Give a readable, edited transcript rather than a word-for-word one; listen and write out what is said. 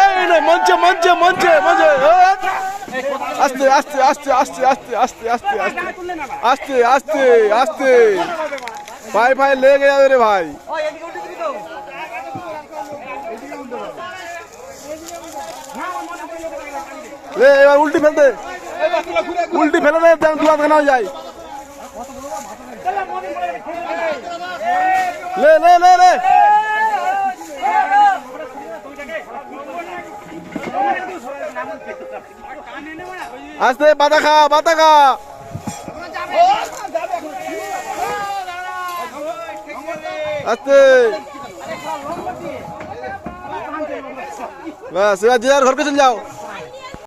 এই নে মঞ্চে মঞ্চে মঞ্চে মঞ্চে আস্তে আস্তে আস্তে আস্তে আস্তে আস্তে আস্তে আস্তে আস্তে আস্তে আস্তে ভাই ভাই লেগে যাবে রে ভাই। এবার উল্টি ফেলতে উল্টি ফেলে দে দু হাত কেনা যায়। লে লে লে লে আস্তে বাতা খা বাতা খা আস্তে বাস এবার যে যার ঘরকে চলে যাও।